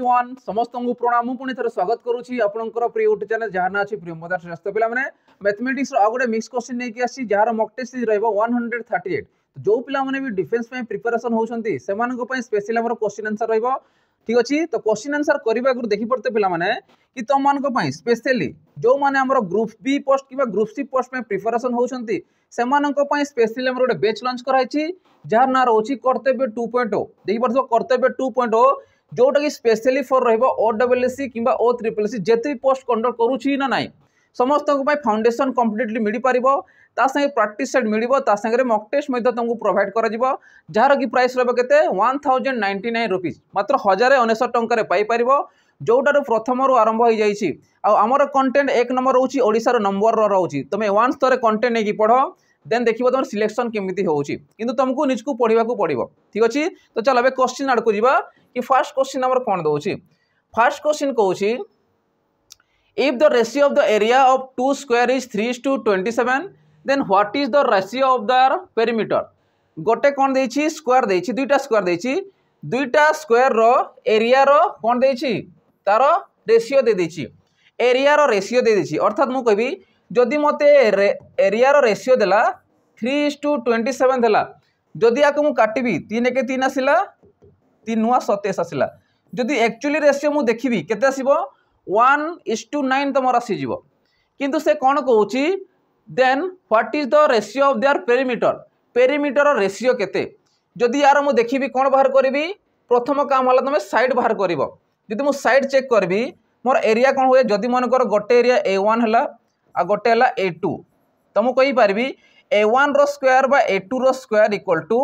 Everyone समस्त को प्रणाम मु पुणी थे स्वागत करुच्ची आपंकर प्रिय यूट्यूब चैनल जहाँ ना अच्छी प्रियमदार श्रेष्ठ पे मैथमेटिक्स आ गए मिक्स क्वेश्चन नहीं आसी जार मक टेस्ट रहा 138 जो पिला भी डिफेन्स प्रिपेरेसन होती स्पेशल आम क्वेश्चन आंसर रहा ठीक अच्छे। तो क्वेश्चन आंसर करने आगे देखी पड़ते पे कि तुम मान स्पेशली जो मैंने ग्रुप बी पोस्ट कि ग्रुप सी पोस्ट में प्रिपेरेसन होती स्पेशली आम गोटे बैच लॉन्च कराई जार ना रोचे कर्तव्य 2.0 देखी पड़ो कर्तव्य 2.0 जोटा कि स्पेशली फॉर OSSC कि OSSC जिते भी पोस्ट कंडक्ट करुच्ची ना ना समस्त फाउंडेशन कम्प्लीटली मिल पार तांगे प्रैक्टिस सेट मिल तांगे मक टेस्ट तुमको प्रोवाइड कर जार कि प्राइस रहा 1099 रुपीज मात्र 1099 टकर पाइपर जोटार प्रथम आरंभ हो जाइए आमर कंटेंट एक नंबर रोचे ओडिशार नंबर रोचे तुम वन स्तर कंटेंट नहीं पढ़ देन देखो तुम सिलेक्शन केमी होची किंतु तुमको निजको पढ़ा पड़ो ठीक अच्छे। तो चलो अब क्वेश्चन आड़ को जा कि फर्स्ट क्वेश्चन आमर कौन दौर फर्स्ट क्वेश्चन कौन if the ratio of the area of 2 square is 3:27 then what is the ratio of the perimeter गोटे कौन देछि स्क्वायर देछि दुईटा स्क्वायर देछि दुईटा स्क्वायर रो एरिया रो कौन देछि तार रेशियो दे देछि एरिया रो रेशियो दे देछि अर्थात मु कहबी जदि मते एरिया रो रेशियो देला 3:27 देला जदि आको मु काटिबी 3 के 3 आसिला 3 नुआ 27 आसिला जदि एक्चुअली रेशियो मु देखिबी केते आसीबो 1:9 तमर आसीजिवो किंतु से कोन कहूची then what is the ratio of their perimeter ratio केते जदि यार मु देखिबी कोन बाहर करबी प्रथम काम होला तमे साइड बाहर करबो जदि मु साइड चेक करबी मोर एरिया कोन होए जदि मन कर गोटे एरिया A1 हला आ गोटे हला A2 तो मु कहि पारबी A1 रो स्क्वायर बा A2 row square equal to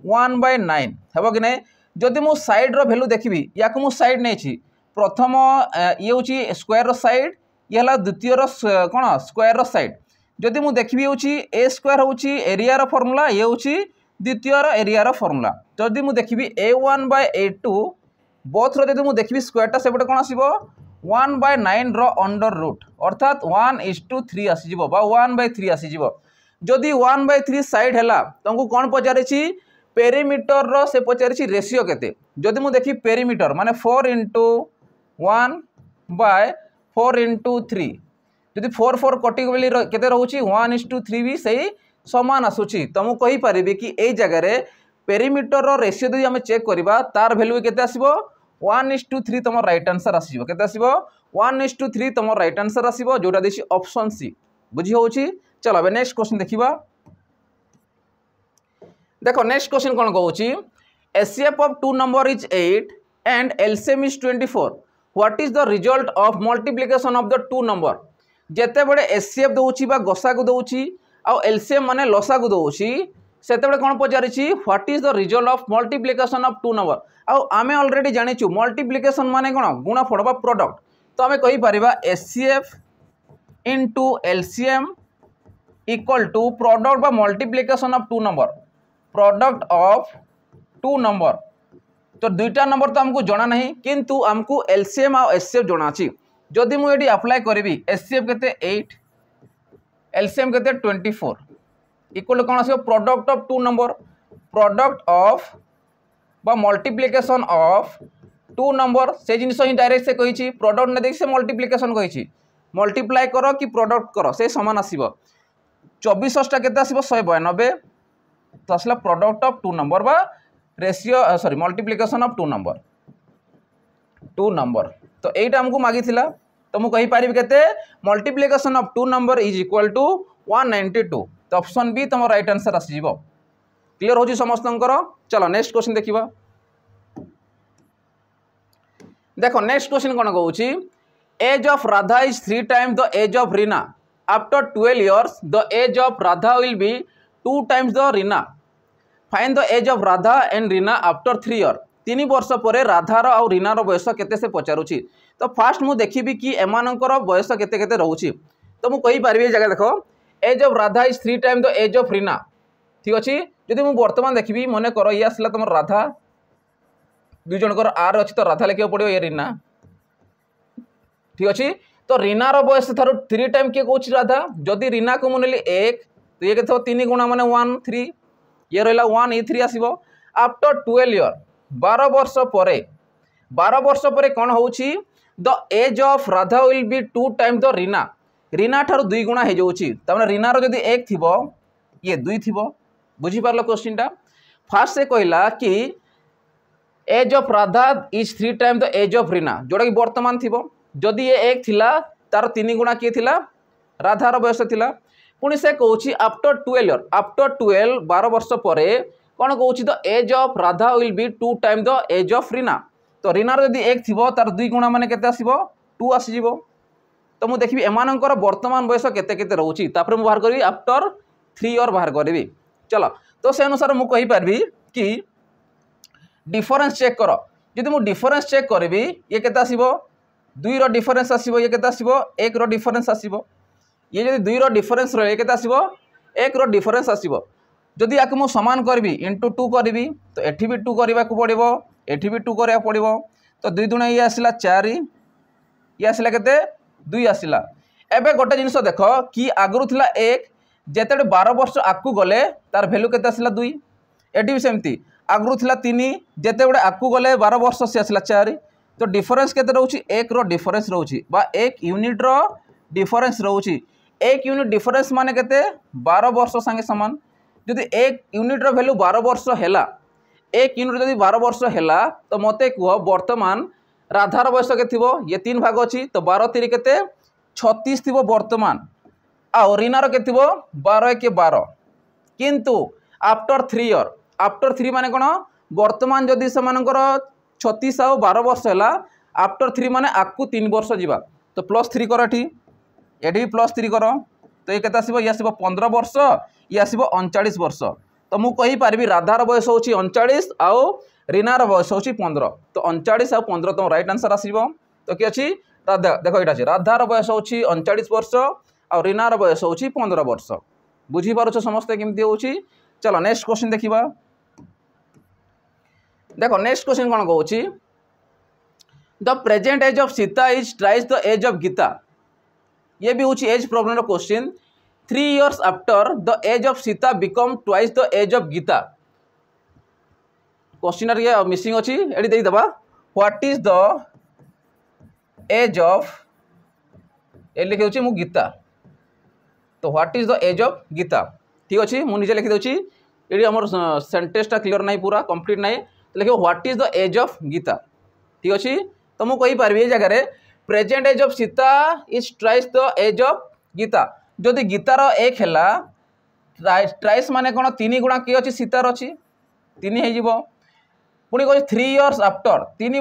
1/9 हेबो कि नै जदि मु साइड रो वैल्यू देखिबी याको मु साइड नै छी प्रथम ये होची स्क्वायर रो साइड ये हला द्वितीय रो कोन स्क्वायर रो साइड जदि मु देखिबी होची A स्क्वायर होची एरिया रो फार्मूला ये होची द्वितीय रो एरिया रो फार्मूला जदि मु देखिबी A1/A2 बोथ रो जदि मु देखिबी स्क्वायर टा सेबटे कोन आसीबो 1/9 रो अंडर रूट अर्थात 1:3 आसीजिवो बा 1/3 आसीजिवो जदि 1/3 साइड हैला तुमको कौन पचारिछि पेरीमीटर रो से पचारिछि रेशियो केते जदि मु देखि पेरीमीटर माने 4:1/4:3 जदि 4 कटिक बेली केते रहउछि 1:3 भी सही समान आसुछि तुम कहि परिबे कि एई जगह रे पेरीमीटर रो रेशियो यदि हम चेक करबा तार वैल्यू केते आसीबो 1:3 तुम राइट आंसर आसीबो केते आसीबो 1:3 तुम राइट आंसर आसीबो जोटा देछि ऑप्शन सी बुझी होउछि। चलो अब नेक्स्ट क्वेश्चन देखिबा देखो नेक्स्ट क्वेश्चन कोन कहउछि HCF of 2 number is 8 and LCM is 24 what is the result of multiplication of the 2 number जेते बडे एचसीएफ दोउछि बा गसा को दोउछि आ एलसीएम माने लसा को दोउछि सेते बडे कोन पचारिछि what is the result of multiplication of 2 number आमे ऑलरेडी जानिछु मल्टीप्लिकेशन माने कोन गुणफल बा प्रोडक्ट तो आमे कहि परिबा HCF into LCM equal to product बा multiplication of 2 number product of 2 number तो दुईटा नंबर तो हमको जना नहीं किंतु हमको एलसीएम और एचसीएफ जना अछि जदि मु एडी अप्लाई करबी एचसीएफ केते 8 एलसीएम केते 24 इक्वल कोन आसीबो product of 2 number product of बा मल्टीप्लिकेशन ऑफ 2 नंबर से जिनिस ही डायरेक्ट से कहिछि प्रोडक्ट ने देखि से मल्टीप्लिकेशन कहिछि मल्टीप्लाई करो कि प्रोडक्ट करो से समान आसीबो 24 टा केते आसीबो 192 तो आसला प्रोडक्ट ऑफ 2 नंबर बा ratio sorry multiplication of 2 number तो एटा हमको मागी थिला तो मु कहि पारिबी केते multiplication of 2 number is equal to 192 तो ऑप्शन बी तुम राइट आंसर आसीजिवो क्लियर होजी समस्तंकर। चलो नेक्स्ट क्वेश्चन देखिबा देखो नेक्स्ट क्वेश्चन कोन कहउछि age of Radha is 3 times the age of Reena after 12 years the age of Radha will be 2 times the Reena find the age of Radha and Reena after 3 year 3 वर्ष पर राधार और रीनार बयस केते से पचारुछि तो फास्ट मु देखिबी कि एमानकर बयस केते केते रहउछि तो मु कहि पारबी जगह देखो age of Radha is 3 times the age of Reena ठीक अछि जदि मु वर्तमान देखिबी मने करो ये आसला तुम राधा दुई जनकर आर अछि तो राधा लिखियो पड़ियो ये रीना ठीक अछि तो रीना रो बयस थारो 3 टाइम के कहउछि राधा जदि रीना को मुनेली 1 तो ये केतो 3 गुणा माने 1 3 ये रहला 1 3 आसीबो आफ्टर 12 इयर 12 वर्ष परे 12 वर्ष पर कौन होउछि the age of Radha will be 2 time the Reena Reena ठार 2 गुणा हो जाउछि तमने रीना रो जदी 1 थिबो ये 2 थिबो बुझी पारलो क्वेश्चन टा फास्ट से कहला कि age of Radha is 3 time the age of Reena जोड़ा कि वर्तमान थिबो जदी ये 1 थिला तार 3 गुणा किए थिला राधार बयस थिला पुणी से कहूँ आफ्टर 12 वर्ष पर कौन कहूँ the age of Radha will be 2 time the age of Reena तो रीनार जदि 1 थी तार 2 गुणा माने केते आसीबो 2 आसीजिवो तो मुझे देखी एमानंकर वर्तमान बयस केते केते रहउची तापर मु बाहर करी आफ्टर 3 इयर बाहर करबी चलो तो से अनुसार मु कहि पारबी कि डिफरेंस चेक कर जदि मु डिफरेंस चेक करबी ये केते आसीबो 2 रो डिफरेंस आसीबो ये केते आसीबो 1 रो डिफरेंस आसीबो ये जदि 2 रो डिफरेंस रहे केते आसीबो 1 रो डिफरेंस आसीबो जदि याक मु समान करबी इंटू 2 करबी तो एठी भी 2 करबा को पड़िबो एठी भी 2 करबा पड़िबो तो 2 दुना ये आसिला 4 ये आसिला केते 2 आसिला एबे गोटे जिनिस देख कि आगरु थिला 1 जेते 12 वर्ष आकु गले तार वैल्यू केते आसिला 2 एठी भी सेमती आगरु थिला 3 जेते बडे आकु गले 12 वर्ष से आसिला 4 तो डिफरेंस केते रहउची 1 रो डिफरेंस रहउची बा 1 यूनिट रो डिफरेंस रहउची 1 यूनिट डिफरेंस माने केते 12 वर्ष संगे समान जदि 1 यूनिट रो वैल्यू 12 वर्ष हैला 1 यूनिट जदि 12 वर्ष हैला तो मते कुह वर्तमान राधार बयस के थिबो ये 3 भाग अछि तो 12 3 केते 36 थिबो वर्तमान आ रीनार के थिबो 12 के 12 किंतु आफ्टर 3 माने कोन वर्तमान जदि समानकर 36 आ 12 वर्ष हैला आफ्टर 3 माने आकु 3 वर्ष जीवा तो +3 कर एठी +3 कर तो ये केते आसीबो ये आसीबो 15 वर्ष ये आसीबो 39 वर्ष तो मु कहि पारबी राधार बयस होची 39 आउ रीनार बयस होची 15 तो 39 आउ 15 तो राइट आंसर आसीबो तो कि अछि राधा देखो एटा अछि राधार बयस होची 39 वर्ष आउ रीनार बयस होची 15 वर्ष बुझी पारुछ समस्त केमती होची चलो नेक्स्ट क्वेश्चन देखिबा देखो नेक्स्ट क्वेश्चन कोन कहूची the present age of Sita is twice the age of Gita ये भी होची age problem question 3 years after the age of Sita become twice the age of Gita question ये मिसिंग अछि एडी देई दबा what is the age of a लिखे होची मु गीता तो what is the age of Gita ठीक अछि मु निजे लिखि दोची एडी हमर सेंटेंस ता क्लियर नाही पूरा कंप्लीट नाही तो लिखो what is the age of Gita ठीक अछि तो मु कहि पारबी ए जगह रे present age of Sita is twice the age of Gita जदि गीतार 1 हैला ट्वाइस माने कोन 3 गुणा की अछि सीतार अछि 3 हे जिवो पुनी कहि 3 years आफ्टर 3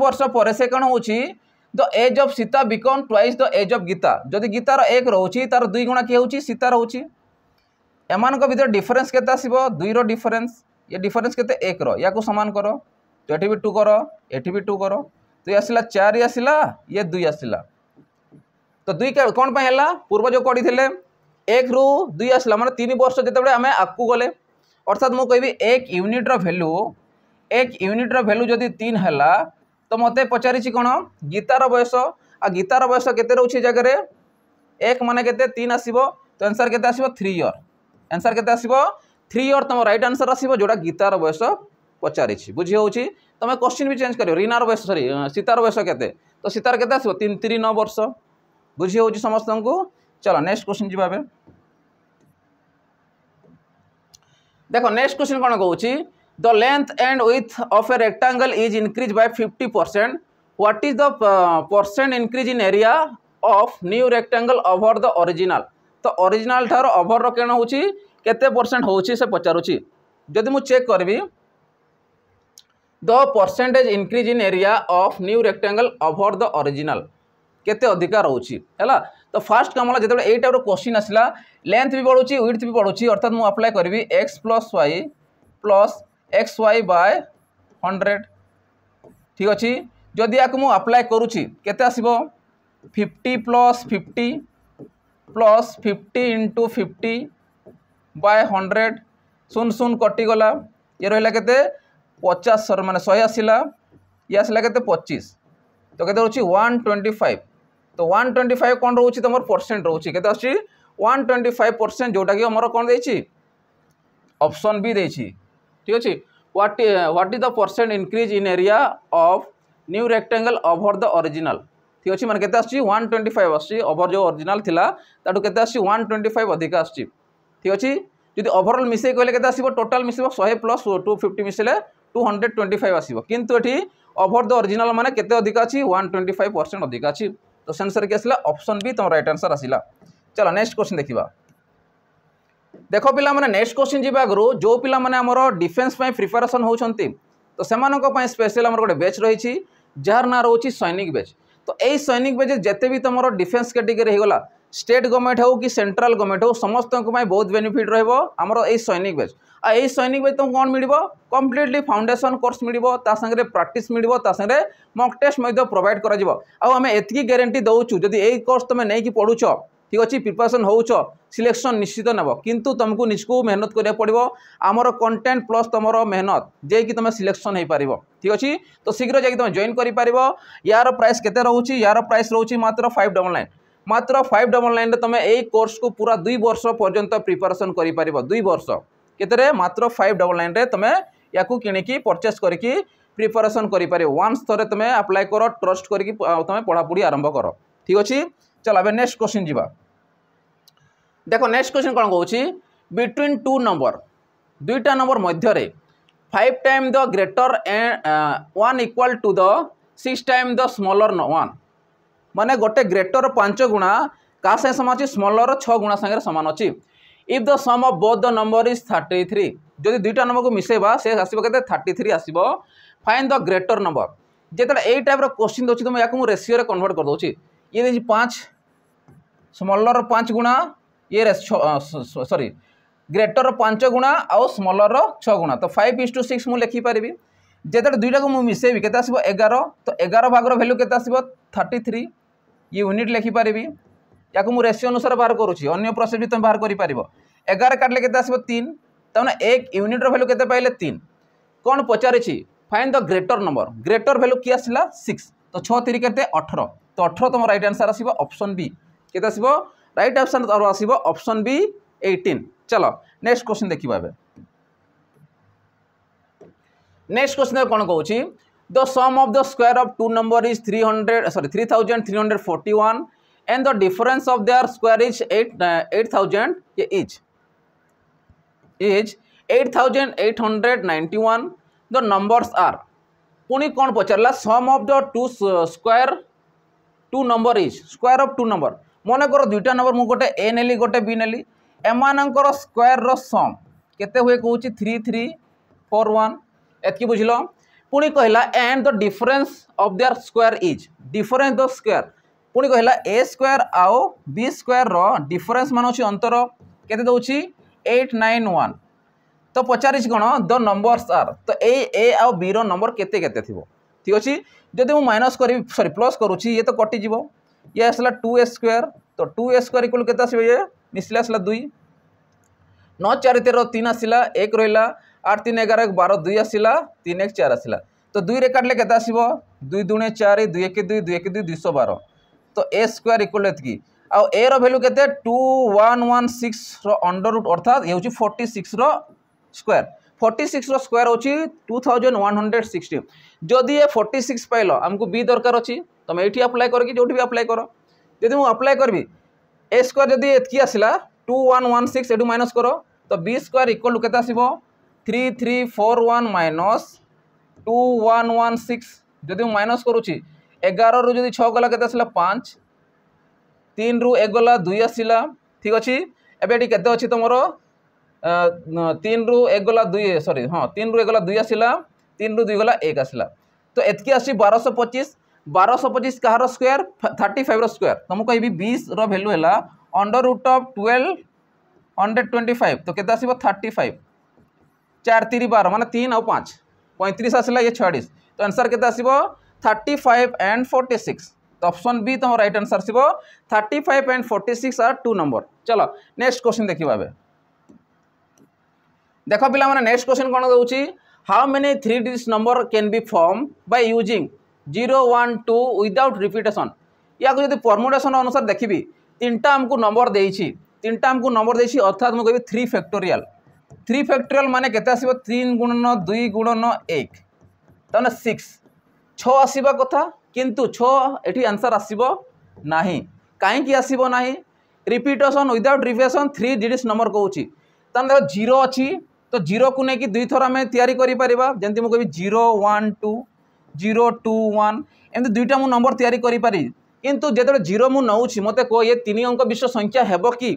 वर्ष परे से कोन होछि the age of Sita become twice the age of Gita जदि गीतार 1 रहउछि तार 2 गुणा की होछि सीता रहउछि एमान को भीतर डिफरेंस केते आसीबो 2 रो डिफरेंस ये डिफरेंस केते 1 रो याको समान करो तो एठी भी 2 करो एठी भी 2 करो तो ये आसिला 4 आसिला ये 2 आसिला तो 2 के कोन पे हैला पूर्व जो कडी थिले 1 रु 2 आसिला माने 3 वर्ष जेतेबे हमें आकु गले अर्थात मु कहबी 1 यूनिट रो वैल्यू जदी 3 हैला तो मते पचारि छि कोन गीतार बयस आ गीतार बयस केते रहउछि जगह रे 1 माने केते 3 आसीबो तो आंसर केते आसीबो 3 ईयर आंसर केते आसीबो 3 ईयर तम राइट आंसर आसीबो जोडा गीतार बयस पचारि छि बुझी होउछि तमे क्वेश्चन भी चेंज करियो रीनार बयस सॉरी सीतार बयस केते तो सीतार केते आसीबो 3 3 9 वर्ष बुझी होउछि समस्त को चलो नेक्स्ट क्वेश्चन जिबाबे देखो नेक्स्ट क्वेश्चन कोन कहूछि the length and width of a rectangle is increase by 50% what is the percent increase in area of new rectangle over the original तो ओरिजिनल थार ओवर रो केन होउछि केते परसेंट होउछि से पचारुछि जदि मु चेक करबी the percentage increase in area of new rectangle over the original केते अधिकार रहउछि हैला तो फास्ट कामला जेते एई टाइप रो क्वेश्चन आसिला लेंथ भी बढ़ुछि विड्थ भी बढ़ुछि अर्थात मु अप्लाई करबी x + xy बाय 100 ठीक अछि जदि याक मु अप्लाई करूछि केते आसीबो 50 + 50 + 50 * 50 बाय 100 सुन सुन कटि गला ये रहला केते 50 माने 100 आसिला ये आसिला केते 25 तो केते रहउछि 125 तो 125 कोन रहउछि तमर परसेंट रहउछि केते आछि 125% जोटा कि हमर कोन देछि ऑप्शन बी देछि ठीक अछि what is the percent increase in area of new rectangle over the original ठीक अच्छे मैंने केते आछि 125 आछि ओवर जो ओरिजिनल थिला ताटू केते आछि 125 अधिक आछि ठीक अच्छे जदि ओवरऑल मिसे कहले केते आसीबो टोटल मिसिबो 100 प्लस 250 मिसले 225 आसीबो किंतु एठी ओवर द ओरिजिनल माने केते अधिक अछि 125% अधिक अछि तो सेंसर के आसला ऑप्शन बी तुम राइट आंसर आसिला। चलो नेक्स्ट क्वेश्चन देखिबा देखो पिला माने नेक्स्ट क्वेश्चन जीवा आगु जो पिला माने हमरो डिफेंस पय प्रिपरेशन होउछंती तो सेमानको पय स्पेशल हमर गोटे बैच रहिछि जार ना रहउछि सैनिक बैच तो एई सैनिक बैच जेते भी तुमरो डिफेंस कैटेगरी हेगला स्टेट गवर्नमेंट हो कि सेंट्रल गवर्नमेंट हो समस्त बहुत बेनिफिट रहिबो हमरो एई सैनिक बैच आ एई सैनिक बैच तुम कोन मिलिबो कंप्लीटली फाउंडेशन कोर्स मिलिबो ता संगे प्रैक्टिस मिलिबो ता संगे मॉक टेस्ट मध्ये प्रोवाइड करा जिवो आ हमें एतकी गारंटी दउछु जदि एई कोर्स तुमे नै कि पढुछो ठीक अच्छे प्रिपरेशन होउछो सिलेक्शन निश्चित नब किंतु तुमको निजको मेहनत करिया पड़िबो आमर कंटेंट प्लस तुमरो मेहनत जे कि तुम सिलेक्शन हो पारिबो ठीक अच्छे तो शीघ्र जाकि तुम जॉइन करि पारिबो यार प्राइस केते रहउछि यार प्राइस रहउछि मात्र 599 मात्र 599 रे तुम एई कोर्स को पूरा 2 वर्ष पर्यंत प्रिपरेशन करि पारिबो 2 वर्ष केते मात्र 599 रे तुम याकू किनिकी परचेस करिकी प्रिपरेशन करि पारिबो वन्स थरे तुम अप्लाई करो ट्रस्ट करिकी तुम पढ़ा पढ़ी आरंभ करो ठीक अच्छे। चल अब नेक्स्ट क्वेश्चन जीवा देखो नेक्स्ट क्वेश्चन कौन कौन बिटवीन टू नंबर दुईटा नंबर मध्य 5 time the greater and 1 equal to the 6 time the smaller 1 माने गोटे ग्रेटर 5 गुणा का संगे समान अच्छी स्मॉलर 6 गुणा संगे समान अच्छी if the sum of both the number is 33 जदि दुईटा नंबर को मिसेबा से आसीबो केते 33 आसीबो फाइंड द ग्रेटर नंबर जेतले एई टाइप रो क्वेश्चन दोछि तो याकू रेशियो रे कन्वर्ट कर दोछि ये देछि 5 स्मॉलर 5 गुणा ये सॉरी ग्रेटर 5 गुणा आउ स्मॉलर 6 गुणा तो 5:6 मु लिखि पारिबी जेतले दुईटा को मु मिसेबी केते आसीबो 11 तो 11 भाग रो वैल्यू केते आसीबो 33 ये यूनिट लिखि पारिबी याकू मु रेशियो अनुसार बाहर करूची अन्य प्रोसेस भी तुम बाहर करि पारिबो 11 काटले केते आसीबो 3 तने एक यूनिट रो वैल्यू केते पाइले 3 कोन पचारिछि find the greater number greater value की आसिला 6 तो 6 3 केते 18 तो 18 तुम राइट आंसर आसीबो ऑप्शन बी केते आसीबो राइट ऑप्शन और आसीबो ऑप्शन बी 18। चलो नेक्स्ट क्वेश्चन देखिबा बे नेक्स्ट क्वेश्चन कोन कहूची the sum of the square of two number is 3341 and the difference of their square is 8000 each is 8891 the numbers are पुणी कौन पचारा sum of the two square two number is square of two number मन कर दुईटा number मु गोटे ए नेली गोटे B नेली एमानंकर square rho सम केते हुए कहूँ 3341 एतकी बुझल पुणी कहला and the difference of their square is difference the square पुणी कहला ए स्क्वायर आओ बी स्क्वायर रो डिफरेंस मान अछि अंतर केते दउछि 891 तो पचारि कौन द नंबर्स आर तो ए आउ बी रो नंबर केते केते थिबो ठीक अछि जदि मु माइनस करी सॉरी प्लस करूछि ये तो कटि जिवो ये आसला 2a स्क्वायर तो 2a स्क्वायर इक्वल केते आसीबो ये निसले आसला 2 9 4 13 3 आसिला 1 रहिला 8 3 11 12 2 आसिला 3 1 4 आसिला तो 2 रे काटले केते आसीबो 2 2 4 2 1 2 2 1 2 212 तो ए स्क्वायर इक्वल एतकी आ ए रो वैल्यू केते 2116 रो अंडर रूट अर्थात ये होची 46 रो स्क्वायर 46 रो स्क्वायर होची 2160 जदि ये 46 पाइलो हमको बी दरकार अछि तुम एठी अप्लाई करो कि जोठी भी अप्लाई करो यदि मु अप्लाई करबी ए स्क्वायर जदि एतकी आसिला 2116 एडू माइनस करो तो बी स्क्वायर इक्वल केते आसीबो 3341 माइनस 2116 जदि मु माइनस करूची 11 रु जदि 6 गला केते आसिला 5 3 रु 1 गला 2 आसिला ठीक अछि एबे एटी केते अछि तमरो 3 रु 1 गला 2 सॉरी हां 3 रु 1 गला 2 आसिला 3 रु 2 गला 1 आसिला तो एतकी आसी 1225 कहार स्क्वायर 35 रो स्क्वायर तुमको कहबी 20 रो वैल्यू हैला अंडर रूट ऑफ 1225 तो केते आसीबो 35 4 3 12 माने 3 और 5 35 आसिला ये 46 तो आंसर केते आसीबो 35 and 46 तो ऑप्शन बी तुम राइट आंसर आसीबो 35 and 46 आर टू नंबर। चलो नेक्स्ट क्वेश्चन देखिबा बे देखो पिला माने नेक्स्ट क्वेश्चन कोन दउची how many 3 digit number can be form by using 0 1 2 without repetition या को यदि परमुटेशन अनुसार देखिबी तीनटा हमको नंबर देइछि तीनटा हमको नंबर देइछि अर्थात हम कहबी 3 फैक्टोरियल थ्री फैक्टोरियल माने केते आसीबो 3 गुणन 2 गुणन 1 ताने 6 6 आसीबा कथा किंतु 6 एठी आंसर आसीबो नाही काहे की आसीबो नाही repetition without revision 3 digits number कहूची ताने 0 अछि तो 0 को नेकी दुई थर आमे तयारी करि परिबा जेंति मु कहबी 0 1 2 0 2 1 एमति दुईटा मु नंबर तयारी करि पारि किंतु जेतले 0 मु नउछि मते को ये 3 अंक विशिष्ट संख्या हेबो की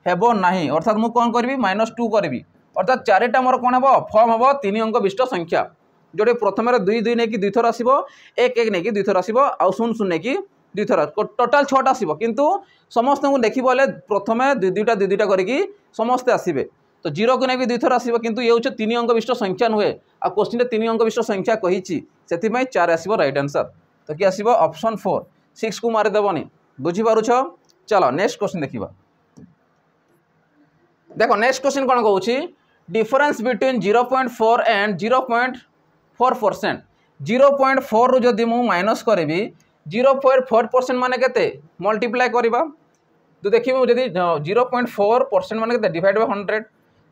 हेबो नाही अर्थात मु कोन करबी -2 करबी अर्थात चारिटा मोर कोन हेबो फॉर्म हेबो 3 अंक विशिष्ट संख्या जोटे प्रथम 2 2 नेकी दुई थर आसीबो 1 1 नेकी दुई थर आसीबो आ 0 0 नेकी दुई थर टोटाल 6टा आसीबो किंतु समस्त को देखि बोले प्रथमे 2 2टा 2 2टा करिकी समस्त आसीबे तो 0 को नेकी दुई थर आसीबो किंतु ये होचे 3 अंक विशिष्ट संख्या नुहे आ क्वेश्चन 3 अंक विशिष्ट संख्या कहिची सेति पई 4 आसीबो राइट आंसर तो कि आसीबो ऑप्शन 4 6 को मारि देबनी बुझी पारुछ चलो नेक्स्ट क्वेश्चन देखिबा देखो नेक्स्ट क्वेश्चन कोन कहूची डिफरेंस बिटवीन 0.4 एंड 0.4% 0.4 रु जदि मु माइनस करबी 0.4% माने केते मल्टीप्लाई करबा तो देखिबो जदि 0.4% माने केते डिवाइड बाय 100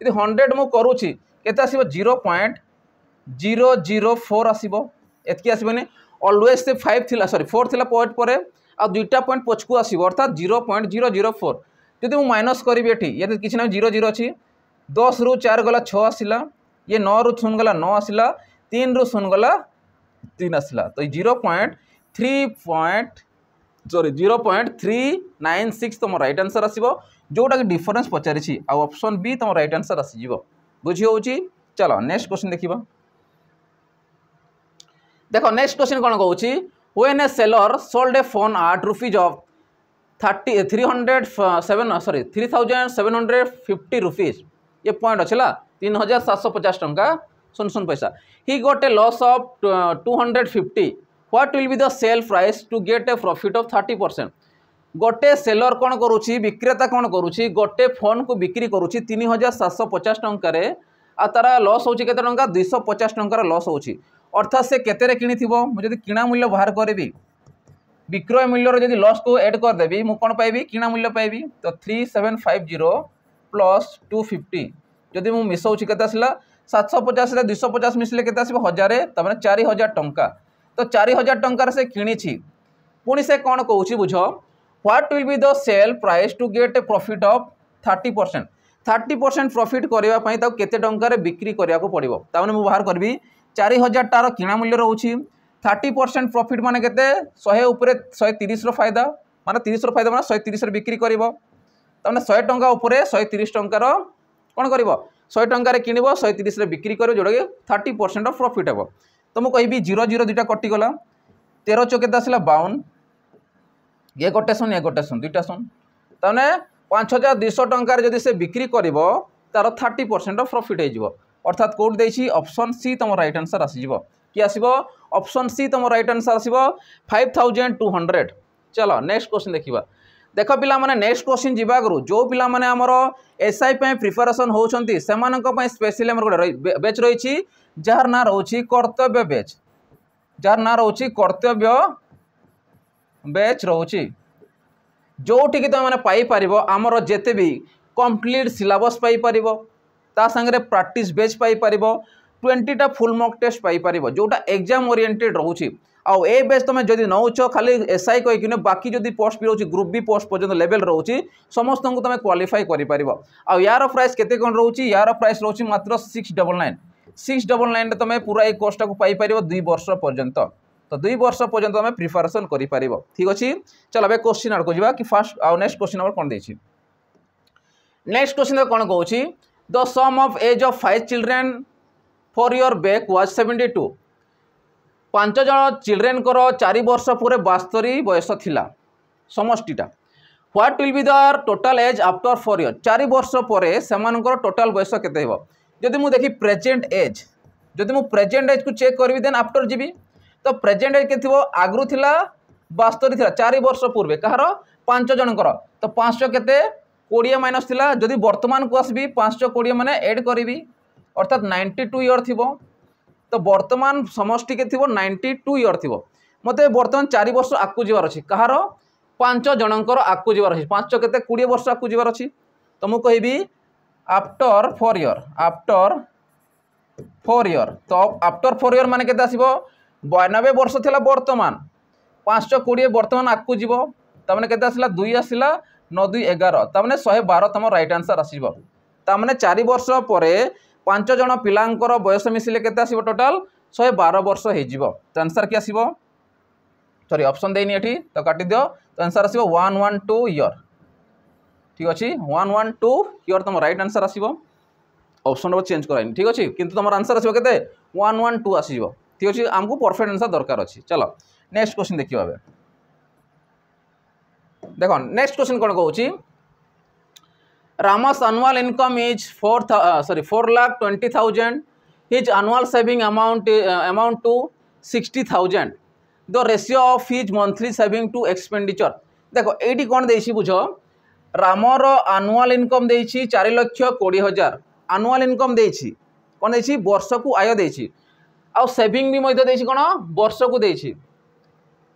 यदि 100 मु करूची केते आसीबो 0.004 आसीबो एतकी आसीबोनी ऑलवेज से 5 थिला सॉरी 4 थिला पॉइंट परे आ दुईटा पॉइंट पछकू आसीबो अर्थात 0.004 जदि मु माइनस करबी एठी यदि किछ ना 0 0 अछि 10 रु 4 गला 6 आसिला ये 9 रु 0 गला 9 आसिला 3 रु 0 गला 3 आसिला तो 0.396 तुम राइट आंसर आसीबो जोटा कि डिफरेंस पचारिछि आ ऑप्शन बी तुम राइट आंसर आसीजिवो बुझी होउची चलो नेक्स्ट क्वेश्चन देखिबा देखो नेक्स्ट क्वेश्चन कोन कहूची when a seller sold a phone at rupees of 3750 rupees ये पॉइंट अच्छेला 3750 टंका सुन सुन पैसा he got a loss of 250 what will be the sell price to get a profit of 30% गोटे सेलर कौन करुच्ची विक्रेता कौन करुच्ची गोटे फोन को बिक्री करुच्ची 3750 टंका आ तार लॉस होची केते टंका 250 टंकार लॉस होची अर्थात से केते किनी थिबो मु जदी किना मूल्य बाहर करबी विक्रय मूल्य रो जदी लॉस को ऐड कर देबी मु कोन पाइबी किना मूल्य पाइबी तो 3750 प्लस 250 जदी मु मिसौची केते आसला 750 रे 250 मिसले केते आसीबो 1000 तमने 4000 टंका तो 4000 टंकार से किनी छी पुनी से कोन कहूची बुझो what will be the sell price to get a profit of 30% 30% profit करबा पई ता केते टंका रे बिक्री करिया को पड़िबो ताने मु बाहर करबी 4000 टार किना मूल्य रहउची 30% प्रॉफिट माने केते 100 ऊपर 130 रो फायदा माने 30 रो फायदा माने 130 रे बिक्री करिवो ताने 100 टंका ऊपर 130 टंका रो कोन करिवो 100 टंका रे किनिवो 130 रे बिक्री करिवो जोडा के 30% ऑफ प्रॉफिट हेबो तो मु कहबी 0 0 दुटा कटि गला 13 चौके आसला 52 ये गोटे सुन दुईटा सुन ताने 5200 टंकार जदि से बिक्री करिवो तार 30% ऑफ प्रॉफिट हे जिवो अर्थात कोड देछि ऑप्शन सी तुम राइट आंसर आसीजिवो कि आसीबो ऑप्शन सी तुम राइट आंसर आसीबो 5200 चलो नेक्स्ट क्वेश्चन देखिबा देखो पिला माने नेक्स्ट क्वेश्चन जिबा करू जो पिला माने हमरो एसआई पे प्रिपरेशन होउछंती सेमानक पे स्पेशली हमर गोटे बैच रहिछि जार ना रहउछि कर्तव्य बैच जार ना रहउछि कर्तव्य बैच रहउछि जोठी कि तुम माने पाई परिबो हमरो जेते भी कंप्लीट सिलेबस पाई परिबो ता संगे प्रैक्टिस बैच पाई परिबो 20टा फुल मॉक टेस्ट पाई परिबो जोटा एग्जाम ओरिएंटेड रहउछि आ ए बैच तुम जदि नउचो खाली एसआई कहि कि बाकी जदि पोस्ट भी रहउछि ग्रुप बी पोस्ट पर्यंत लेवल रहउछि समस्त को तुम क्वालिफाई करि परिबो आ यार प्राइस केते कोन रहउछि यार प्राइस रहउछि मात्र 699 तुम पूरा ए कोर्स को पाई परिबो 2 वर्ष पर्यंत तो 2 वर्ष पर्यंत तुम प्रिपरेशन करि परिबो ठीक अछि चलो बे क्वेश्चन आर को जिबा कि फर्स्ट आ नेक्स्ट क्वेश्चन नंबर कोन देछि नेक्स्ट क्वेश्चन कोन कहउछि the sum of age of 5 children for your back was 72 5 जन चिल्ड्रेन को 4 वर्ष पूरे 72 बयस थिला समष्टिटा what will be the total age after 4 year 4 वर्ष परे सेमानकर टोटल बयस केते हेबो जदि मु देखि प्रेजेंट एज जदि मु प्रेजेंट एज को चेक करबी देन आफ्टर जीबी तो प्रेजेंट एज के थिबो आगरु थिला 72 थिला 4 वर्ष पूर्वे कहार 5 जनकर तो 500 केते 20 माइनस थिला जदि वर्तमान को आसबी 520 माने ऐड करबी अर्थात 92 ईयर थिबो तो वर्तमान समष्टि के थिबो 92 ईयर थिबो मते वर्तमान 4 वर्ष आकु जीवार अछि कहार 5 जनकर आकु जीवार अछि 5 केते 20 वर्ष आकु जीवार अछि तो मु कहबी आफ्टर 4 इयर आफ्टर 4 इयर तो आफ्टर 4 इयर माने केते आसीबो 92 वर्ष थिला वर्तमान 520 वर्तमान आकु जीवो तमने केते आसिला 2 आसिला 9 2 11 तमने 112 तम राइट आंसर आसीबो तमने 4 वर्ष परे 5 जण पिलांकर बयस मिसिले केते आसीबो टोटल 112 वर्ष हे जीवो तो आंसर के आसीबो सॉरी ऑप्शन देनी एठी तो काटी दियो तो आंसर आसीबो 112 इयर ठीक अछि 112 इयर तम राइट आंसर आसीबो ऑप्शन नंबर चेंज कराइन ठीक अछि किंतु तमर आंसर आसीबो केते 112 आसीबो ठीक अछि हमको परफेक्ट आंसर दरकार अछि चलो नेक्स्ट क्वेश्चन देखियो आबे देखो नेक्स्ट क्वेश्चन कोन कहउछि Rama's annual income is 4,20,000. His annual saving amount to 60,000. The ratio of his monthly saving to expenditure. देखो एटी कौन देछि बुझो रामर annual income देछि 4,20,000 annual income देछि कौन देछि वर्ष को आय देछि आ सेविंग भी मध्य देछि कोन वर्ष को देछि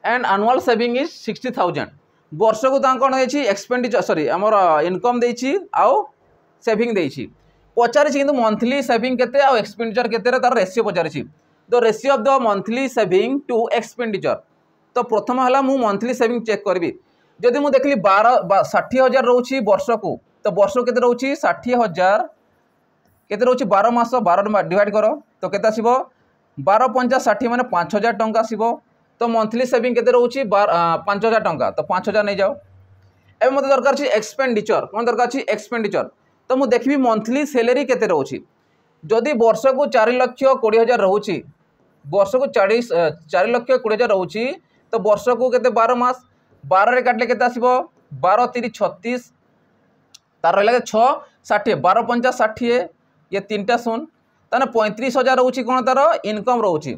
and annual saving is 60,000. वर्ष को कौन देछि एक्सपेंडिचर सॉरी आमर इनकम देछि आउ सेविंग देछि पचारि किंतु मंथली सेविंग केते आउ एक्सपेंडिचर केते तार रेशियो पचारि the ratio of the monthly saving to expenditure तो प्रथम हला मु मंथली सेविंग चेक करबी जदि मु देखली 60,000 रहउछि वर्ष को तो वर्ष केते रहउछि 60,000 केते रहउछि 12 मास 12 डिवाइड करो तो केते आसीबो 12 5 60 माने 5,000 टंका आसीबो तो मंथली सेविंग केते रहउछि 5,000 टंका तो 5,000 नहीं जाओ एबे मते दरकार छी एक्सपेंडिचर कोन दरकार छी एक्सपेंडिचर तो मु देखबी मंथली सैलरी केते रहउछि जदि वर्ष को 4,20,000 रहउछि वर्ष को 4,20,000 रहउछि तो वर्ष को केते 12 मास 12 रे काटले केते आसीबो 12 3 36 तार रहला 6 60 12 5 60 ये तीनटा सुन ताने 35,000 रहउछि कोन तार इनकम रहउछि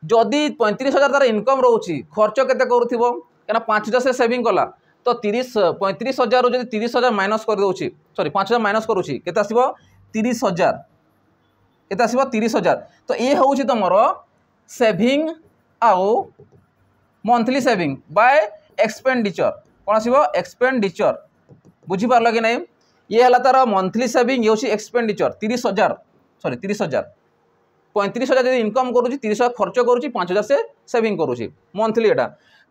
जदि 35,000 तार इनकम रहउछि खर्च केते करूथिबो केना 5,000 से सेविंग कला तो 35,000 जदि 30,000 माइनस कर दउछि सॉरी 5,000 माइनस करूछि केते आसीबो 30,000 केते आसीबो 30,000 तो ये होउछि तमरो सेविंग आउ मंथली सेविंग बाय एक्सपेंडिचर कोन आसीबो एक्सपेंडिचर बुझी पारलो कि नै ये हला तार मंथली सेविंग होउछि एक्सपेंडिचर 30,000 सॉरी 30,000 35,000 जदि इनकम करूछि 30,000 खर्च करूछि 5,000 से सेविंग करूछि मंथली एटा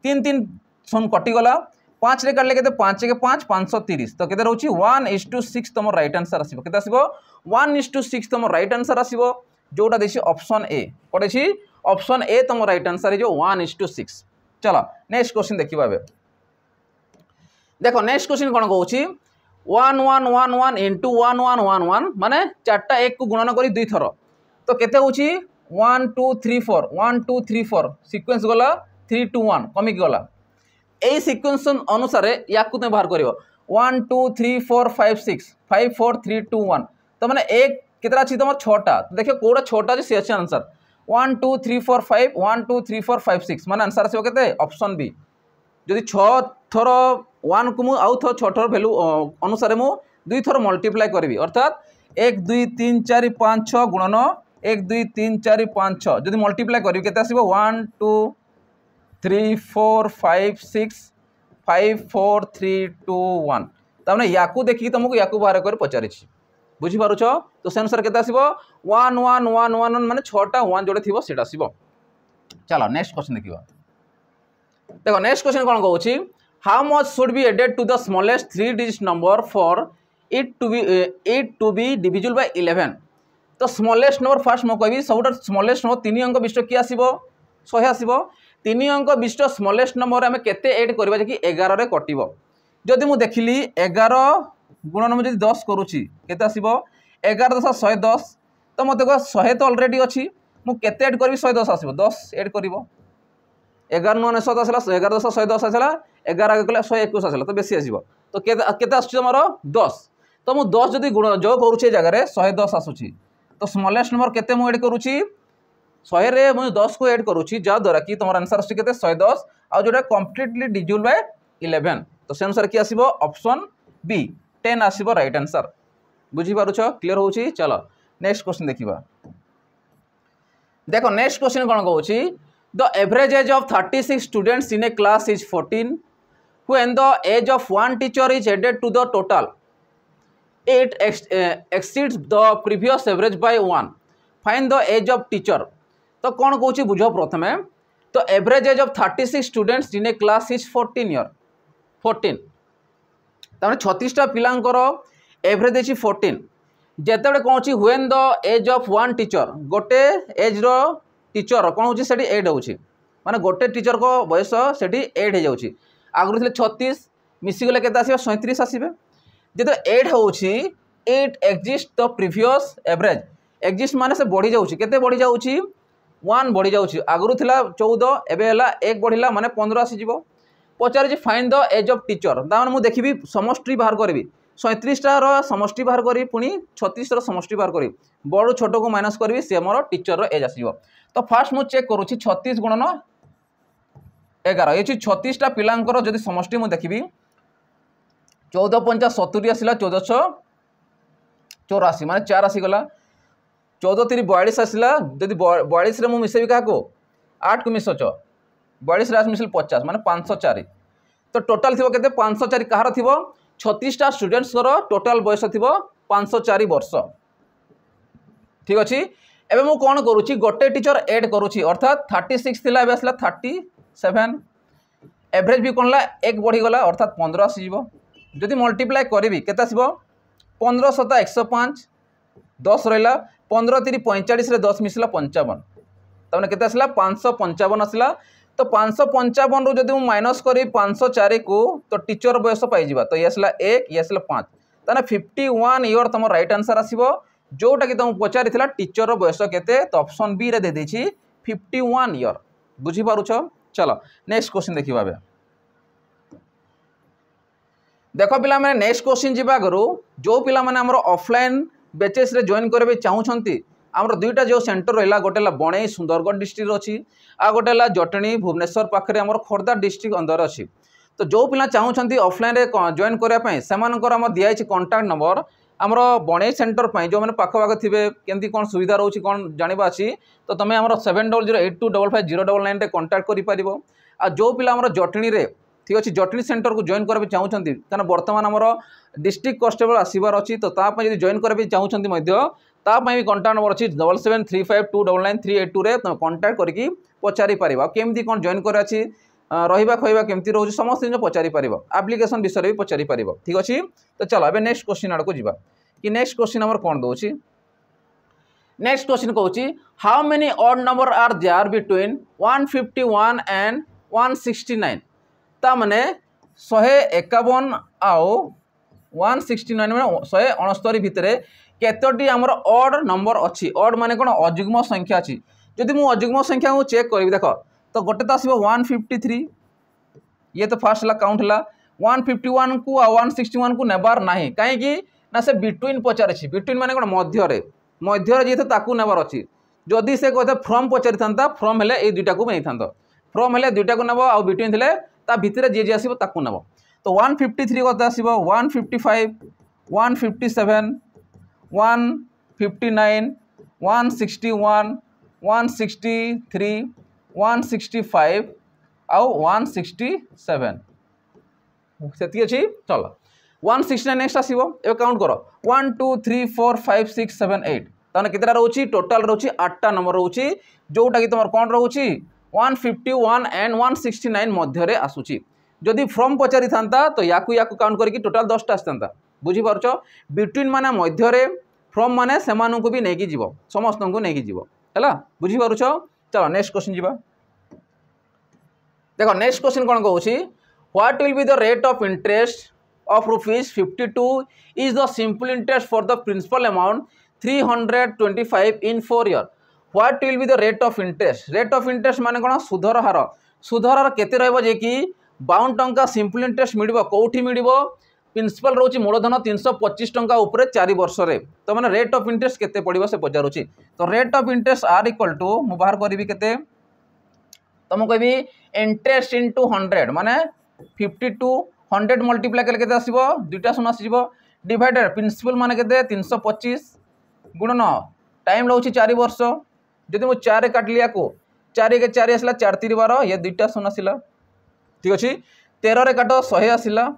3 सुन कटि गला 5 रे काटले केते 5 के 5 530 तो केते रहउछि 1:6 तम राइट आंसर आसीबो केते आसीबो 1:6 तम राइट आंसर आसीबो जोटा देछि ऑप्शन ए कोटे छी ऑप्शन ए तम राइट आंसर जो 1:6 चलो नेक्स्ट क्वेश्चन देखिबा बे देखो नेक्स्ट क्वेश्चन कोन कहउछि 1111 into 1111 माने चारटा एक को गुणन करी दुई थरो तो केते होछि 1 2 3 4 1 2 3 4 सीक्वेंस गला 3 2 1 कमी गला ए सीक्वेंस अनुसार याकु ते बाहर करिवो 1 2 3 4 5 6 5 4 3 2 1 तो माने एक केतरा अछि तमर 6टा देखियो कोडा 6टा जे से आंसर 1 2 3 4 5 1 2 3 4 5 6 माने आंसर आसीबो केते ऑप्शन बी जदि 6 थरो 1 को मु आउ थो 6 थरो वैल्यू अनुसार मु दुई थरो मल्टीप्लाई करबी अर्थात 1 2 3 4 5 6 गुणन 1 2 3 4 5 6 जदि मल्टीप्लाई करबी केते आसीबो 1 2 3 4 5 6 5 4 3 2 1 तामने याकू देखि तुमको याकू बाहर कर पचारि छी बुझी पारुछ तो से अनुसार केते आसीबो 1 1 1 1 माने 6टा 1 जोडे थिबो सेटा आसीबो चलो नेक्स्ट क्वेश्चन देखिबा देखो नेक्स्ट क्वेश्चन कोन कहउछि how much should be added to the smallest 3 digit number for it to be divisible by 11 तो स्मॉलेस्ट नंबर फास्ट मो कहबी सबटा स्मॉलेस्ट नंबर 3 अंक विशिष्ट की आसीबो 100 आसीबो 3 अंक विशिष्ट स्मॉलेस्ट नंबर आमे केते ऐड करबा जे कि 11 रे कटिबो जदि मु देखिली 11 गुणन में जदि 10 करूची केते आसीबो 11 10 110 तो मते को 100 तो ऑलरेडी अछि मु केते ऐड करबी 110 आसीबो 10 ऐड करबो 11 9 7 आसला 11 10 110 आसला 11 आगे कले 121 आसला तो बेसी आसीबो तो केते आछी हमरो 10 तो मु 10 जदि गुण जो करूची जगह रे 110 आसुची तो स्मॉलेस्ट नंबर केते मु ऐड करूची 100 रे मु 10 को ऐड करूची जा द्वारा कि तमर आंसर आछी केते 110 आ जोटा कंप्लीटली डिविजिबल बाय 11 तो से अनुसार की आसीबो ऑप्शन बी 10 आसीबो राइट आंसर बुझी पारुछ क्लियर होउची चलो नेक्स्ट क्वेश्चन देखिबा देखो नेक्स्ट क्वेश्चन कोन कहउची the average age of 36 students in a class is 14 when the age of one teacher is added to the total it exceeds the previous average by 1. Find the age of teacher. तो कौन कौन बुझ प्रथमे तो average age of 36 students in a class is 14 year 14 तमें 36टा पिलांकर average अच्छी 14 जिते कौन अच्छी when the age of one teacher गोटे एज रो टीचर कौन हो 8 हो माने गोटे टीचर को बयस से 8 हो जाऊँगी आगुरी थे 36 मिसीगले के 37 आसवे जो 8 हो it exist the previous average exist माने से बढ़ी जाऊँगी केते बढ़ी जाऊँगी 1 बढ़ी जाऊँगी आगुरी थी 14 एवं 1 बढ़ला माने 15 आसीज पचार find the age of teacher तार मुझे देखी समष्टि बाहर करी 37टार समष्टि बाहर करी पुणी 36 समष्टि बाहर करी बड़ छोट को माइनस करी सी मोर टीचर एज आस तो फास्ट मुझे चेक करुँची 36 गुणन 11 ये 36टा पिलांकर जदि समष्टि मुझे देखी 14 पंचा 70 आसला 1484 माने 4 आसीगला 14 3 42 आसला जदि 42 रे मु मिसेबी क्या 8 को मिसच 42 रे मिसल 50 माने 504 तो टोटाल थी के 504 कहार थी 36टा स्टूडेंट्स टोटाल बयस थी 504 वर्ष ठीक अच्छे एवं मु कौन करुँची गोटे टीचर एड करुँची अर्थात 36 थिला एबे आसला 37 एवरेज भी कौन एक बढ़ीगला अर्थात 15 आसीज जदि मल्टीप्लाई करी केते आसब 15 7 105 10 रहा 15 3 45 10 मिसला 55 तमें केते आसला 555 आसला तो 555 रू जब माइनस करी 504 को तो टीचर बयस पाई तो ये आसला 1 ये आसला 5 ताने 51 ईयर तुम राइट आंसर आसीबो जोटा कि तुमको पचारि टीचर बयस केते तो ऑप्शन बी रे दे देछि 51 ईयर बुझी पारुछ चलो नेक्स्ट क्वेश्चन देखिबा बे देखो पिला माने नेक्स्ट क्वेश्चन जीवा गरु जो पिला माने हमर ऑफलाइन बैचेस रे जॉइन करबे चाहुछंती आमर दुईटा जो सेंटर रहा गोटे बणई सुंदरगढ़ डिस्ट्रिक्ट अच्छी आ गोटे जटणी भुवनेश्वर पाखे आम खोर्धा डिस्ट्रिक्ट अंदर अच्छी तो जो पिला चाहूँगी ऑफलाइन रे जॉइन करने से दिखाई कंटाक्ट नंबर आमर बणई सेंटर जो मैंने पाखपाख थे केमती कौन सुविधा रोचे कौन जानवा अच्छी तो तुम्हें आम 7008255099 कंटाक्ट कर आ जो पिला आमर जटणी रे ठीक अच्छे जटणी सेंटर को जॉइन करबे चाहूँगी कारण बर्तमान आमर डिस्ट्रिक्ट कन्स्टेबल आसबार अच्छी तो ताकि जॉइन करबे चाहूँगी भी कंटाक्ट नंबर अच्छी 7735299382 रे कंटाक्ट करके पचारि पार केमती कौन जॉइन कर रहा खाइबा केमती रोज समस्त जिन पचारि पार एप्लिकेशन विषय भी पचारि पार ठीक अच्छे तो चलो अब नेक्स्ट क्वेश्चन आड़ को जावा कि नेक्स्ट क्वेश्चन आमर कौन दौर नेक्स्ट क्वेश्चन कहूँ how many odd number are there between 151 and 169 ता माने 151 आउ 169 माने 169 भितर केतोटी आमर ऑड नंबर अच्छी ऑड माने कौन अजुग्म संख्या अच्छी जदि मु अजुग्म संख्या को चेक करी देख तो गोटे तो आसो 153 ये तो फास्ट है काउंट है 151 को आ 161 को नेबार नहीं कहीं ना से बिटवीन पचारि बिटवीन माने कौन मध्य जी ताकू नेबार अच्छी जदि से कहते फ्रम पचारि था फ्रम हेले ए दुईटा को नहीं था फ्रम हेले दुईटा को नेब आ बिटवीन थे ता भितर जी जी आसो ताकू नेब तो 153 कत आसो 155 157 159 161 163 165 आउ 167 से अच्छी चलो 169 नेक्स्ट आसो ए काउंट कर 1 2 3 4 5 6 7 8 ताने केतेटा रोची टोटल रोची 8टा नंबर रोची जोटा कि तुम कौन रोची 151 एंड 169 मध्य रे आसुची जदि फ्रम पचारि था तो याकू काउंट करके टोटल 10टा आसता बुझी पारछ बिटवीन माने मध्य रे फ्रम माने सेमानंकु भी नेकी जीवो समस्त को नेकी जीवो हैला बुझी पारुछ चलो नेक्स्ट क्वेश्चन जीवा देखो नेक्स्ट क्वेश्चन कौन कहूँ what will be the rate of interest of ₹52 is the simple interest for the principal amount 325 in 4 year what will be the rate of interest माने कौन सुधर हार केते रहबो जे कि 52 टंका सिंपल इंटरेस्ट मिलिबो कोठी मिलिबो प्रिंसिपल रोची मूलधन 325 टंका उपरे 4 वर्ष रे तो माने रेट ऑफ इंटरेस्ट केते पड़िबो से पचारुची तो rate of interest are equal to मु बाहर करबी केते तुम कहबी इंटरेस्ट इनटू 100 माने 52 100 मल्टीप्लाई करके केते आसीबो दुईटा शून्य आसीबो डिवाइडेड प्रिंसिपल माने केते 325 गुणन टाइम लाउची 4 वर्ष जदि मु 4 काटली याको 4 के 4 आसला 4 3 12 ये दुईटा शून्य आसला ठीक अछि 13 रे काटो 100 आसला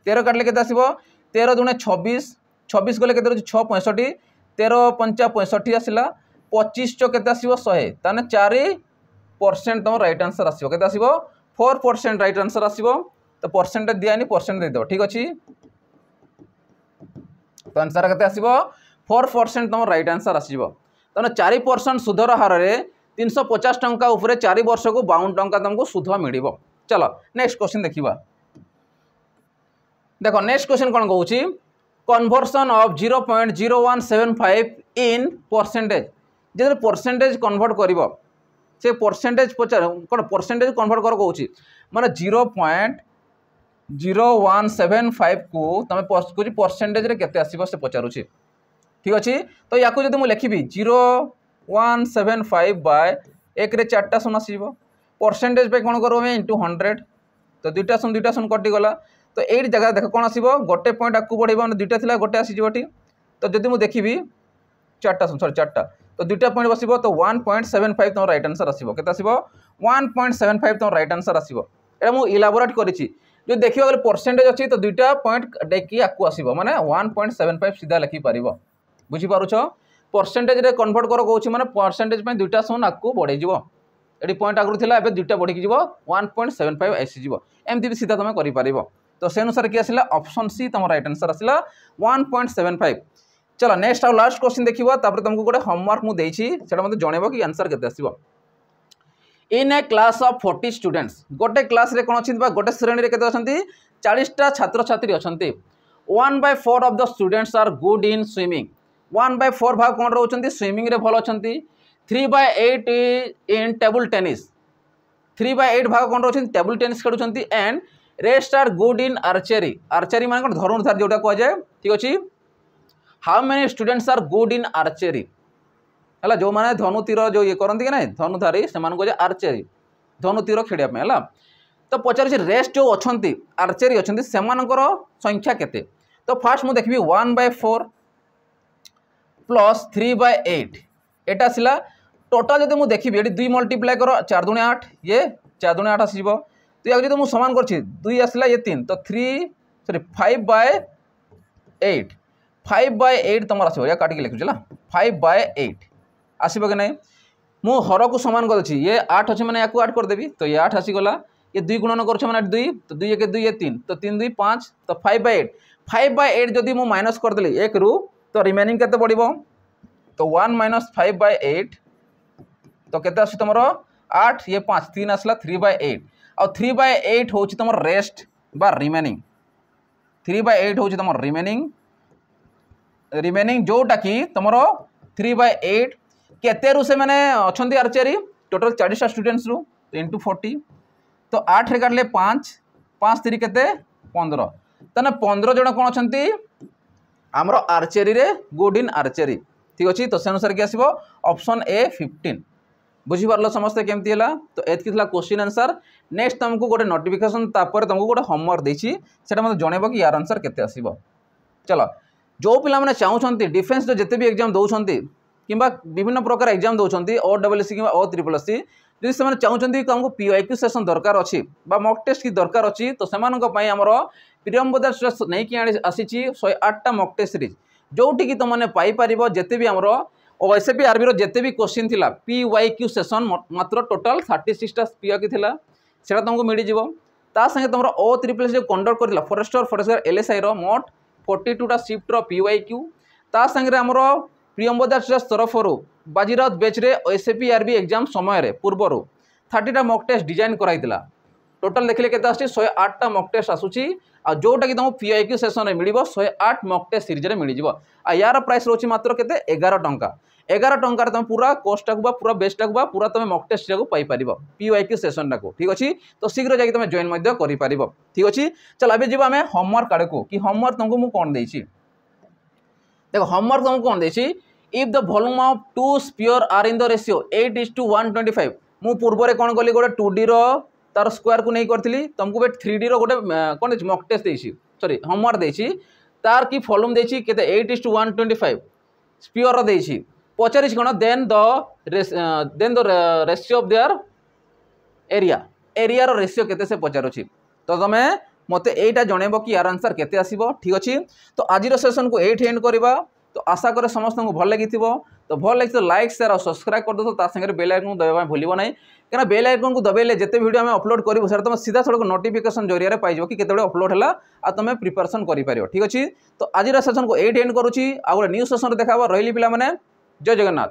13 काटले केते आसीबो 13 दुणे 26 26 गले केते 6 65 13 पंचा 65 आसला 25 चो केते आसीबो 100 ताने 4% तुम राइट आंसर आसीबो केते आसीबो 4% राइट आंसर आसीबो तो परसेंट दियानी परसेंट दे दो ठीक अछि तो आंसर केते आसीबो 4% तुम राइट आंसर आसीबो ताने 4% सुधर हार रे 350 टंका उपरे 4 वर्ष को 52 टंका तुमको सुध मिलिबो। चलो नेक्स्ट क्वेश्चन देखिबा देखो नेक्स्ट क्वेश्चन कोन कहूची कन्वर्सन ऑफ 0.0175 इन परसेंटेज जे परसेंटेज कन्वर्ट करिवो से परसेंटेज पचार कोन परसेंटेज कन्वर्ट कर कहूची माने 0.0175 को तमे कहूची परसेंटेज रे केते आसीबो से पचारुची ठीक अछि तो याकू जदि मु लिखिबी 0.175 बाय 1 रे 4टा शून्य आसीबो परसेंटेज पे कोन करबो में इनटू 100 तो दुईटा शून्य कटि गला तो एई जगह देख कोन आसीबो गोटे पॉइंट आकू बढ़ेबो दुईटा थिला गोटे आसी जिवोटी तो जदि मु देखिबी 4टा तो दुईटा पॉइंट बसिबो तो 1.75 तो राइट आंसर आसीबो केते आसीबो 1.75 तो राइट आंसर आसीबो एटा मु इलाबोरेट करिछि जो देखिबो अगर परसेंटेज अछि तो दुईटा पॉइंट डेकी आकू आसीबो माने 1.75 सीधा लिखि पारिबो बुझी पारुछ परसेंटेज रे कन्वर्ट कर कहूछि माने परसेंटेज पे दुईटा शून्य आकू बढ़े जिवो एडी पॉइंट आगु थिला एबे दुईटा बढ़ी जिवो 1.75 आसी जिवो एमती भी सीधा तमे करि पारिबो तो से अनुसार कि आसिला ऑप्शन सी तम राइट आंसर आसिला 1.75 चलो नेक्स्ट और लास्ट क्वेश्चन देखिबो तापर तुमको गोटे होमवर्क मु देइछि सेटा मते जणेबो कि आंसर केते आसीबो इन ए क्लास ऑफ 40 स्टूडेंट्स गोटे क्लास रे कोन अछि बा गोटे श्रेणी रे केते अछंती 40 टा छात्र छात्री अछंती 1/4 of the students are good in swimming 1/4 भाग कोन रहउछंती स्विमिंग रे भलो अछंती 3/8 इन टेबल टेनिस 3/8 भाग कोन रहउछंती टेबल टेनिस खेलुछंती and rest are good in archery माने कोन धनुर्धार जोटा को जाय ठीक अछि how many students are good in archery हला जो माने धनु तीर जो ये करंती कि नै धनुधारी से मान को जे आर्चरी धनु तीर खेडिया पे हला तो पचार जे रेस्ट जो अछंती आर्चरी अछंती से मानकर संख्या केते तो फास्ट मु देखबी 1/4 प्लस 3/8 एटा सिला टोटल जदि मु देखबी एटी 2 मल्टीप्लाई करो 4 दूनी 8 ये 4 दूनी 8 आसीबो तो या जदि मु समान करछि 2 आसिला ये 3 तो 5/8 तमर आसीबो या काटी के लिखु चला 5/8 आसीबो कि नै मु हर को समान करछि ये 8 अछि माने याकू 8 कर देबी तो ये 8 आसी गला ये 2 गुणन करछ माने 2 तो 2 1 2 ये 3 तो 3 2 5 तो 5/8 जदि मु माइनस कर देली 1 रु तो रिमेनिंग केते पड़िबो तो 1 - 5/8 तो केते आसी तमरो 8 ये 5 3 आसला 3/8 और 3/8 होची तमर रेस्ट बा रिमेनिंग 3/8 होची तमर रिमेनिंग जोटा कि तमरो 3/8 केते रु से माने अछंती आर्चरी टोटल 40 टा स्टूडेंट्स रु इनटू 40 तो 8 रे काटले 5 5 3 केते 15 तने 15 जण कोन अछंती हमरो आर्चरी रे गुड इन आर्चरी ठीक अछि तो से अनुसार कि आसीबो ऑप्शन ए 15 बुझी पारलो समस्त केमती हला तो एतकी थला क्वेश्चन आंसर नेक्स्ट तुमको गोटे नोटिफिकेशन तापर तुमको गोटे होमवर्क देछि सेटा मते जणेबो कि यार आंसर केते आसीबो चलो जो पिला माने चाहुछंती डिफेंस जो जते भी एग्जाम दउछंती किंबा विभिन्न प्रकार एग्जाम दउछंती ओ डबलएससी किंबा ओ ट्रिपल एससी जदि से माने चाहुछंती कि हमको पीआईक्यू सेशन दरकार अछि बा मॉक टेस्ट की दरकार अछि तो सेमानक पई हमरो प्रियंबदा स्ट्रेस नै कि आसीछि 108 टा मॉक टेस्ट सीरीज जोटी कि तुमने पाई परिबो जते भी हमरो ओएसएपी आरबी रो जते भी क्वेश्चन थिला पीवाईक्यू सेशन मात्र टोटल 36 टा पीआईक्यू थिला सेटा तुमको मिली जिवो ता संगे तुमरो ओ ट्रिपल एससी जो कंडक्ट करला फॉरेस्टर एलएसआई रो मोट 42 टा शिफ्ट रो पीवाईक्यू ता संगे हमरो प्रियंबदा स्ट्रेस तरफ रो बाजीराव बैच रे ओएसएपी आरबी एग्जाम समय रे पूर्व रो 30 टा मॉक टेस्ट डिजाइन कराइतिला टोटल देखले केते आसी 108 टा मॉक टेस्ट आसुची आ जोटा कि तुम पीआईक्यू सेशन रे मिलिबो 108 मॉक टेस्ट सीरीज रे मिली जिवो आ यार प्राइस रोची मात्र केते 11 टंका 11 टंका तुम पूरा कोर्स टाक बा पूरा बेस्ट टाक बा पूरा तुम मॉक टेस्ट को पाई परिबो पीआईक्यू सेशन टाको ठीक अछि तो शीघ्र जाई तुम जॉइन मध्य करि परिबो ठीक अछि चल अबे जिबा हमें होमवर्क आड़े को कि होमवर्क तुमको मु कोन देछि देखो होमवर्क तुमको कोन देछि if the volume of two sphere are in the ratio 8:125 मु पूर्व रे कोन गली गोटे 2D रो तार स्क्वायर को नहीं करथिली तुमको बे 3D रो गोटे कोन देछि मॉक टेस्ट देछि सॉरी होमवर्क देछि तार की वॉल्यूम देछि केते 8:125 स्फीयर रो देछि पचारिस कोन then the ratio of their area रो रेशियो केते से पचार अछि तो तमे मते एटा जणेबो कि यार आंसर केते आसीबो। ठीक अछि, तो आजिर सेशन को एट एंड करबा। तो आशा करे समस्त को भल लगिथिबो। तो भल लगी तो लाइक शेयर और सब्सक्राइब कर दो। ता संगे बेल आइकन दबाबा भूलिबो नै, कना बेल आइकन को दबेले जेते वीडियो हम अपलोड करबो सर तुम सीधा सड़क नोटिफिकेशन जरिया रे पाइजो कि केतेबे अपलोड हला आ तुम प्रिपरेशन करि पारियो। ठीक अछि, तो आजिर सेशन को एट एंड करूची आ न्यू सेशन रे देखाबो। रहिली पिला माने जय जगन्नाथ।